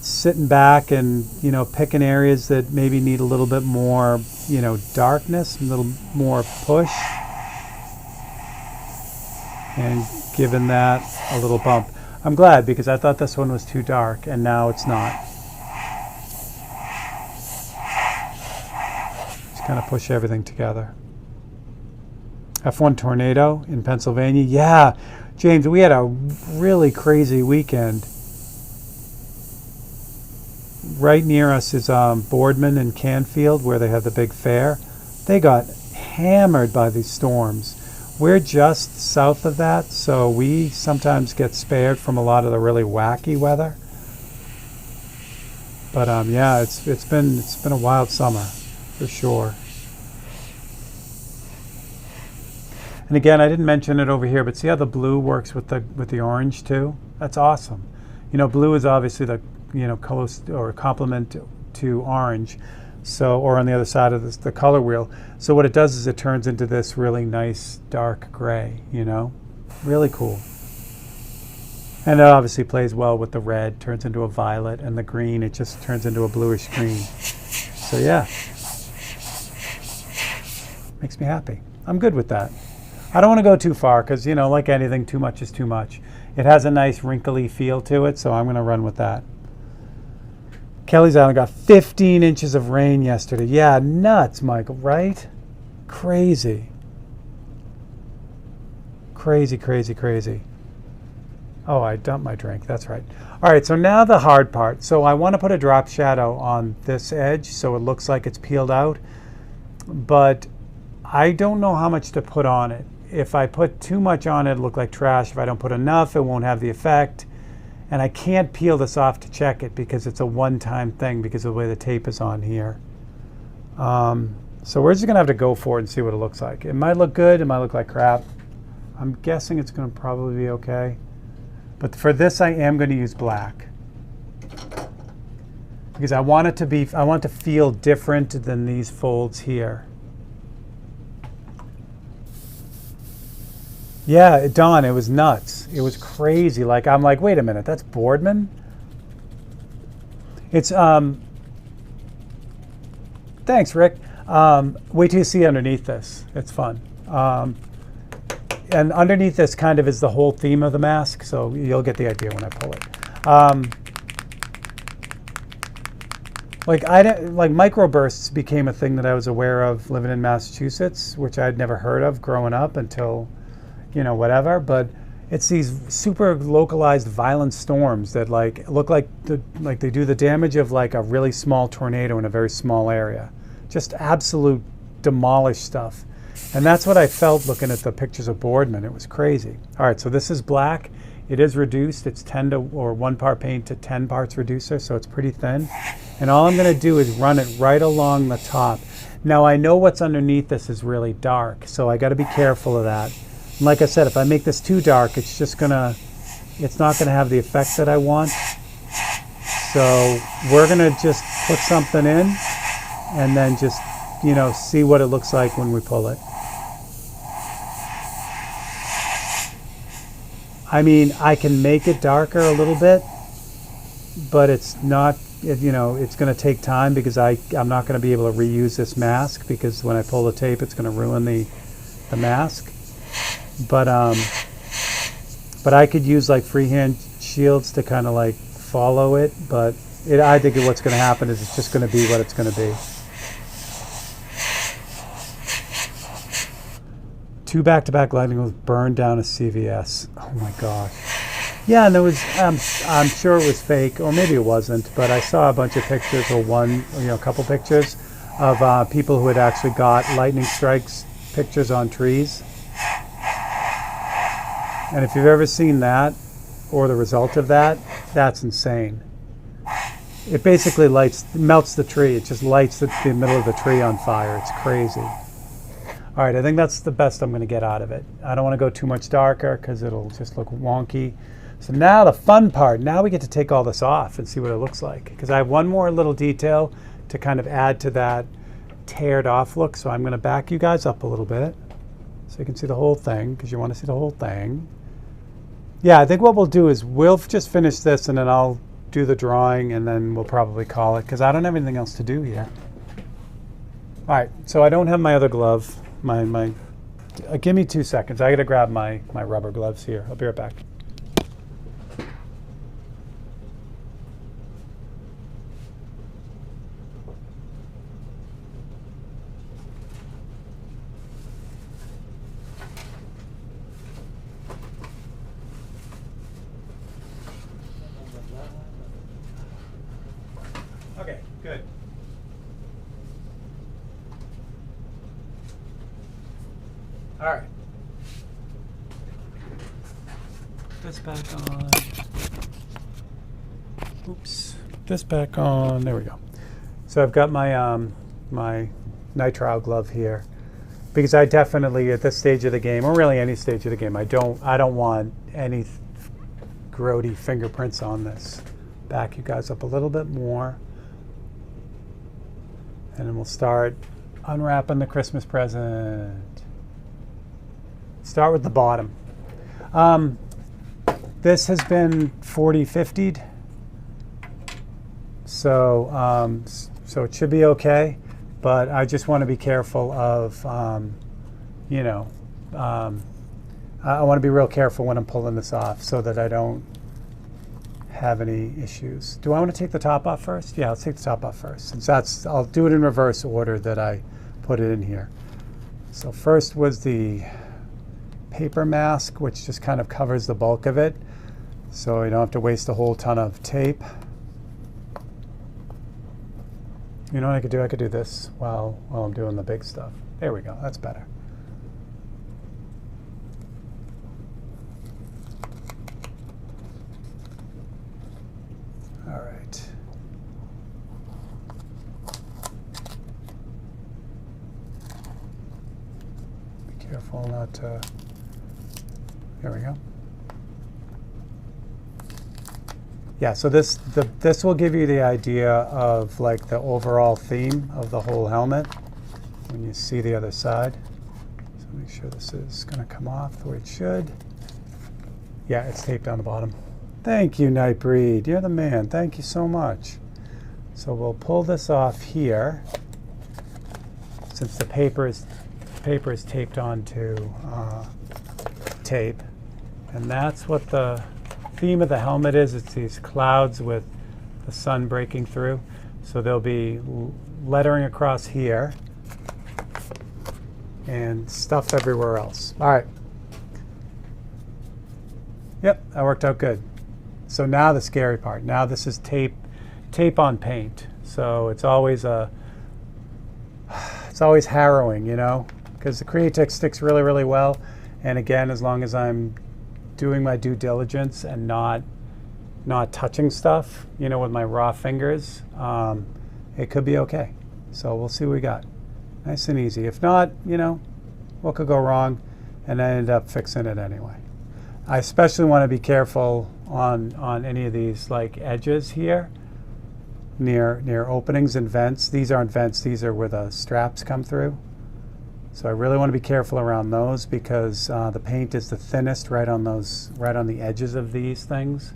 sitting back and, you know, picking areas that maybe need a little bit more, you know, darkness, a little more push, and giving that a little bump. I'm glad, because I thought this one was too dark, and now it's not. Just kind of push everything together. F1 tornado in Pennsylvania. Yeah, James, we had a really crazy weekend. Right near us is Boardman and Canfield, where they have the big fair. They got hammered by these storms. We're just south of that, so we sometimes get spared from a lot of the really wacky weather. But yeah, it's been a wild summer for sure. And again, I didn't mention it over here, but see how the blue works with the orange too? That's awesome. You know, blue is obviously the, you know, close or complement to orange. So, or on the other side of this, the color wheel. So what it does is it turns into this really nice dark gray, you know? Really cool. And it obviously plays well with the red, turns into a violet, and the green, it just turns into a bluish green. So yeah. Makes me happy. I'm good with that. I don't want to go too far because, you know, like anything, too much is too much. It has a nice wrinkly feel to it, so I'm going to run with that. Kelly's Island got 15 inches of rain yesterday. Yeah, nuts, Michael, right? Crazy. Crazy, crazy, crazy. Oh, I dumped my drink. That's right. All right, so now the hard part. So I want to put a drop shadow on this edge so it looks like it's peeled out. But I don't know how much to put on it. If I put too much on it, it'll look like trash. If I don't put enough, it won't have the effect. And I can't peel this off to check it because it's a one-time thing because of the way the tape is on here. So we're just going to have to go for it and see what it looks like. It might look good. It might look like crap. I'm guessing it's going to probably be okay. But for this, I am going to use black. Because I want it to feel different than these folds here. Yeah, Don, it was nuts. It was crazy. Like, I'm like, wait a minute, that's Boardman? It's, thanks, Rick. Wait till you see underneath this. It's fun. And underneath this kind of is the whole theme of the mask, so you'll get the idea when I pull it. Like microbursts became a thing that I was aware of living in Massachusetts, which I'd never heard of growing up until, you know, whatever. But it's these super localized violent storms that like look like they do the damage of like a really small tornado in a very small area. Just absolute demolish stuff. And that's what I felt looking at the pictures of Boardman. It was crazy. All right, so this is black. It is reduced. It's 1 part paint to 10 parts reducer, so it's pretty thin. And all I'm going to do is run it right along the top. Now I know what's underneath this is really dark, so I got to be careful of that. And like I said, if I make this too dark, it's not gonna have the effect that I want. So we're gonna just put something in, and then just, you know, see what it looks like when we pull it. I mean, I can make it darker a little bit, but it's not, you know, it's going to take time because I'm not going to be able to reuse this mask because when I pull the tape, it's going to ruin the mask. But I could use like freehand shields to kind of like follow it, but I think what's going to happen is it's just going to be what it's going to be. 2 back-to-back lightning was burned down a CVS. Oh my gosh. Yeah, and there was, I'm sure it was fake, or maybe it wasn't, but I saw a bunch of pictures, or a couple pictures of people who had actually got lightning strikes pictures on trees. And if you've ever seen that, or the result of that, that's insane. It basically melts the tree. It just lights the middle of the tree on fire. It's crazy. All right, I think that's the best I'm going to get out of it. I don't want to go too much darker because it'll just look wonky. So now the fun part, now we get to take all this off and see what it looks like. Because I have one more little detail to kind of add to that teared off look. So I'm going to back you guys up a little bit so you can see the whole thing, because you want to see the whole thing. Yeah, I think what we'll do is we'll just finish this and then I'll do the drawing and then we'll probably call it, because I don't have anything else to do here. All right, so I don't have my other glove. Give me 2 seconds. I got to grab my rubber gloves here. I'll be right back. Okay, good. All right. This back on. Oops. This back on. There we go. So I've got my my nitrile glove here, because I definitely at this stage of the game, or really any stage of the game, I don't want any grody fingerprints on this. Back you guys up a little bit more, and then we'll start unwrapping the Christmas present. Start with the bottom. This has been 40-50'd, so it should be okay. But I just want to be careful of, I want to be real careful when I'm pulling this off so that I don't have any issues. Do I want to take the top off first? Yeah, let's take the top off first. Since I'll do it in reverse order that I put it in here. So first was the paper mask, which just kind of covers the bulk of it. So you don't have to waste a whole ton of tape. You know what I could do? I could do this while I'm doing the big stuff. There we go, that's better. All right. Be careful not to, there we go. Yeah, so this will give you the idea of like the overall theme of the whole helmet when you see the other side. So make sure this is going to come off the way it should. Yeah, it's taped on the bottom. Thank you, Nightbreed. You're the man. Thank you so much. So we'll pull this off here since the paper is taped onto tape, and that's what the theme of the helmet is. It's these clouds with the sun breaking through. So there'll be lettering across here and stuff everywhere else. All right. Yep, that worked out good. So now the scary part. Now this is tape on paint. So it's always harrowing, you know, because the Createx sticks really, really well. And again, as long as I'm doing my due diligence and not touching stuff, you know, with my raw fingers, it could be okay. So we'll see what we got. Nice and easy. If not, you know, what could go wrong? And I end up fixing it anyway. I especially want to be careful on any of these like edges here near openings and vents. These aren't vents, these are where the straps come through. So I really want to be careful around those because the paint is the thinnest right on the edges of these things.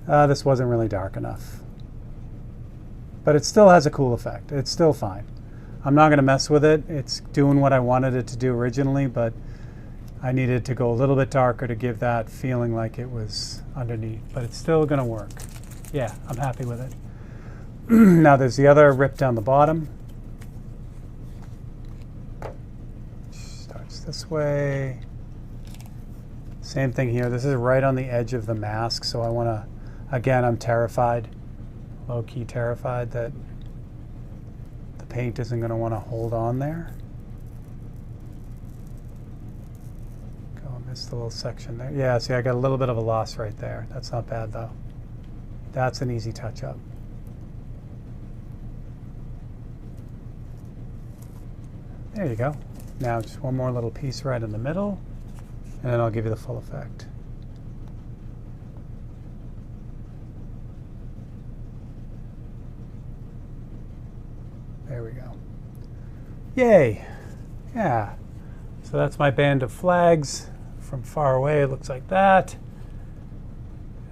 This wasn't really dark enough. But it still has a cool effect. It's still fine. I'm not going to mess with it. It's doing what I wanted it to do originally, but I needed to go a little bit darker to give that feeling like it was underneath. But it's still going to work. Yeah, I'm happy with it. Now there's the other rip down the bottom. Starts this way. Same thing here. This is right on the edge of the mask, so I want to, again, I'm terrified, low-key terrified that the paint isn't going to want to hold on there. Go, I missed a little section there. Yeah, see, I got a little bit of a loss right there. That's not bad, though. That's an easy touch-up. There you go. Now just one more little piece right in the middle, and then I'll give you the full effect. There we go. Yay! Yeah. So that's my band of flags. From far away, it looks like that.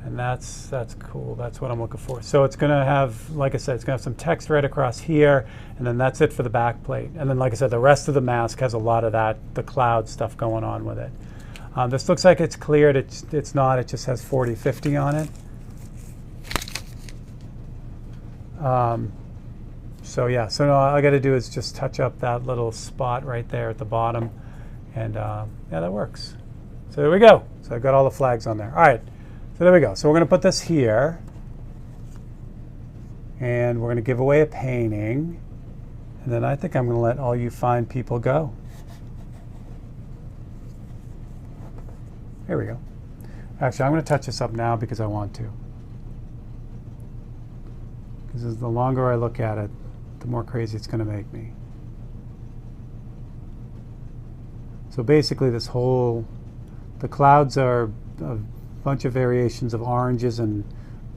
And that's cool. That's what I'm looking for. So it's going to have, like I said, it's going to have some text right across here, and then that's it for the back plate. And then, like I said, the rest of the mask has a lot of that, the cloud stuff going on with it. This looks like it's cleared. It's not. It just has 40/50 on it. So yeah. So no, all I got to do is just touch up that little spot right there at the bottom, and yeah, that works. So there we go. So I've got all the flags on there. All right. So there we go. So we're going to put this here, and we're going to give away a painting, and then I think I'm going to let all you fine people go. Here we go. Actually, I'm going to touch this up now because I want to. Because the longer I look at it, the more crazy it's going to make me. So basically this whole, the clouds are a bunch of variations of oranges and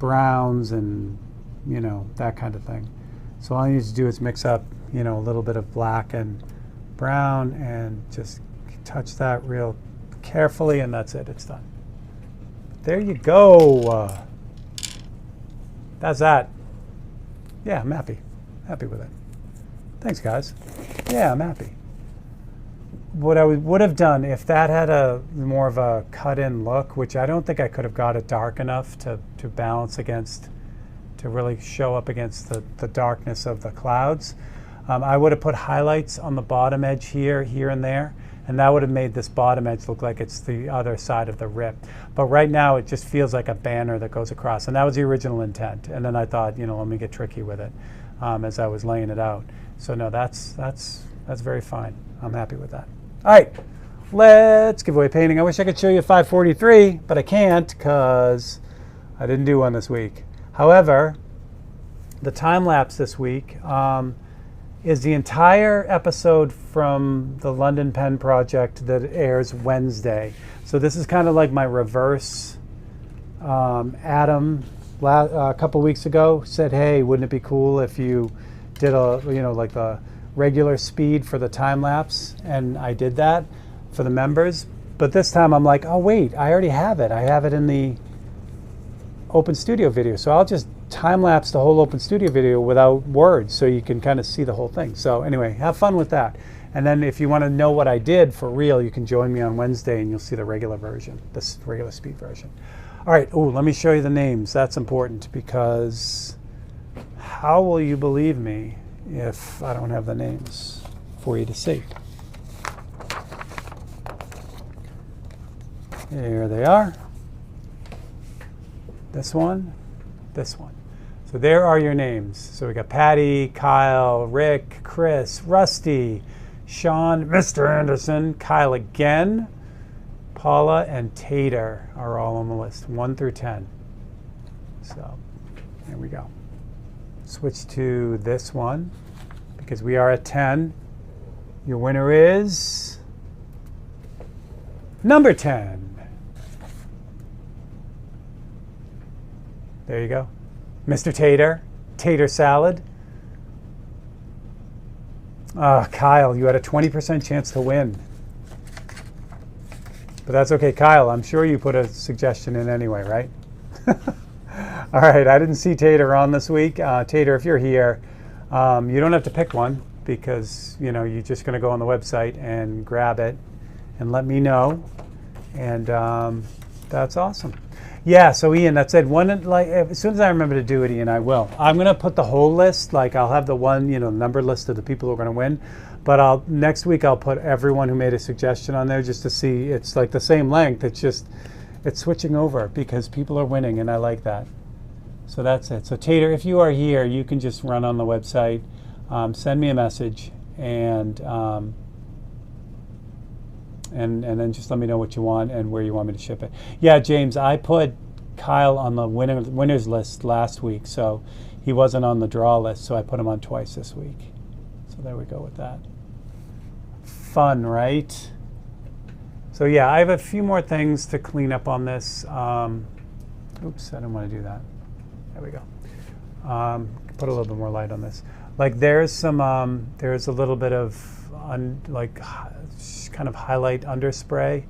browns and, you know, that kind of thing. So all I need to do is mix up, you know, a little bit of black and brown and just touch that real carefully, and that's it. It's done. There you go. That's that. Yeah, I'm happy. Happy with it. Thanks, guys. Yeah, I'm happy. what I would have done if that had a more of a cut-in look, which I don't think I could have got it dark enough to balance against, to really show up against the darkness of the clouds. I would have put highlights on the bottom edge here and there, and that would have made this bottom edge look like it's the other side of the rip. But right now it just feels like a banner that goes across, and that was the original intent. And then I thought, let me get tricky with it as I was laying it out. So no, that's very fine. I'm happy with that. All right, let's give away painting. I wish I could show you 543, but I can't because I didn't do one this week. However, the time lapse this week is the entire episode from the London Pen Project that airs Wednesday. So this is kind of like my reverse. Adam, a couple weeks ago, said, "Hey, wouldn't it be cool if you did like the regular speed for the time lapse?" And I did that for the members. But this time I'm like, oh wait, I already have it. I have it in the Open Studio video. So I'll just time lapse the whole Open Studio video without words so you can kind of see the whole thing. So anyway, have fun with that. And then if you want to know what I did for real, you can join me on Wednesday and you'll see the regular version, this regular speed version. All right, let me show you the names. That's important because how will you believe me if I don't have the names for you to see? Here they are. This one, this one. So there are your names. So we got Patty, Kyle, Rick, Chris, Rusty, Sean, Mr. Anderson, Kyle again, Paula, and Tater are all on the list, 1 through 10. So there we go. Switch to this one because we are at 10. Your winner is number 10. There you go. Mr. Tater, Tater Salad. Kyle, you had a 20% chance to win. But that's okay, Kyle. I'm sure you put a suggestion in anyway, right? All right, I didn't see Tater on this week. Tater, if you're here, you don't have to pick one because, you're just going to go on the website and grab it and let me know. And that's awesome. Yeah, so Ian, that said, as soon as I remember to do it, Ian, I will. I'm going to put the whole list, I'll have the one, number list of the people who are going to win. But next week I'll put everyone who made a suggestion on there just to see. It's like the same length. It's switching over because people are winning, and I like that. So that's it. So Tater, if you are here, you can just run on the website, send me a message, and then just let me know what you want and where you want me to ship it. Yeah, James, I put Kyle on the winners list last week, so he wasn't on the draw list, so I put him on twice this week. So there we go with that. Fun, right? So yeah, I have a few more things to clean up on this. Oops, I didn't want to do that. There we go. Put a little bit more light on this. There's a little bit of kind of highlight underspray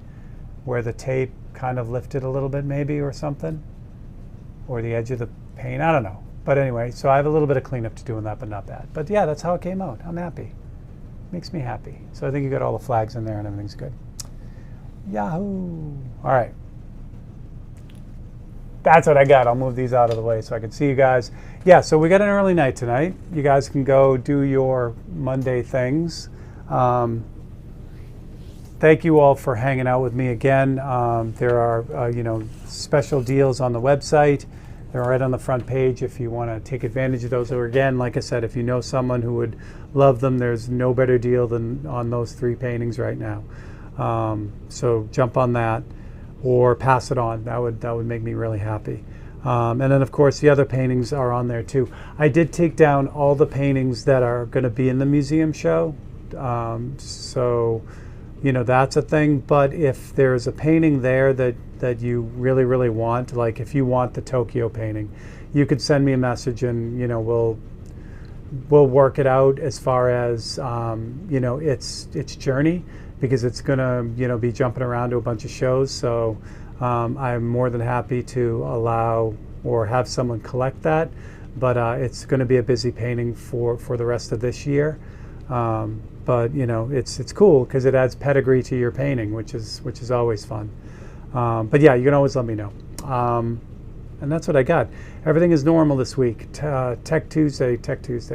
where the tape kind of lifted a little bit maybe or something, or the edge of the paint, I don't know. But anyway, so I have a little bit of cleanup to do in that, but not bad. But yeah, that's how it came out. I'm happy. Makes me happy. So I think you got all the flags in there and everything's good. Yahoo! All right. That's what I got. I'll move these out of the way so I can see you guys. Yeah, so we got an early night tonight. You guys can go do your Monday things. Thank you all for hanging out with me again. There are, special deals on the website. They're right on the front page if you want to take advantage of those. Or again, like I said, if you know someone who would love them, there's no better deal than on those 3 paintings right now. So jump on that or pass it on. That would make me really happy. And then, of course, the other paintings are on there too. I did take down all the paintings that are going to be in the museum show. So, that's a thing. But if there's a painting there that you really, really want, like if you want the Tokyo painting, you could send me a message and, we'll work it out as far as, its journey, because it's going to, be jumping around to a bunch of shows. So I'm more than happy to allow or have someone collect that. But it's going to be a busy painting for the rest of this year. But you know, it's cool because it adds pedigree to your painting, which is always fun. But yeah, you can always let me know. And that's what I got. Everything is normal this week. Tech Tuesday,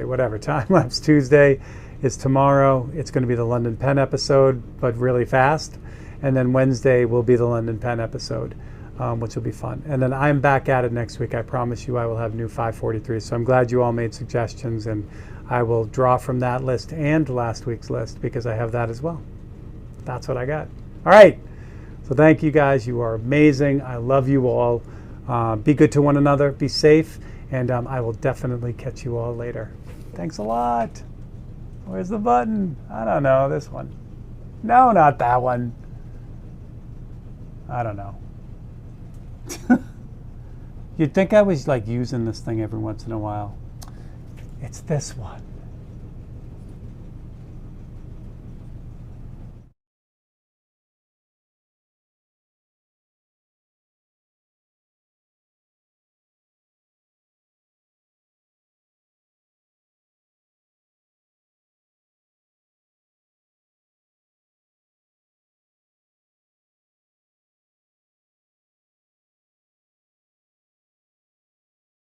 whatever. Time Lapse Tuesday is tomorrow. It's going to be the London Pen episode, but really fast. And then Wednesday will be the London Pen episode, which will be fun. And then I'm back at it next week. I promise you I will have new 543s. So I'm glad you all made suggestions, and I will draw from that list and last week's list because I have that as well. That's what I got. All right. So thank you guys. You are amazing. I love you all. Be good to one another. Be safe. And I will definitely catch you all later. Thanks a lot. Where's the button? I don't know. This one. No, not that one. I don't know. You'd think I was like using this thing every once in a while. It's this one.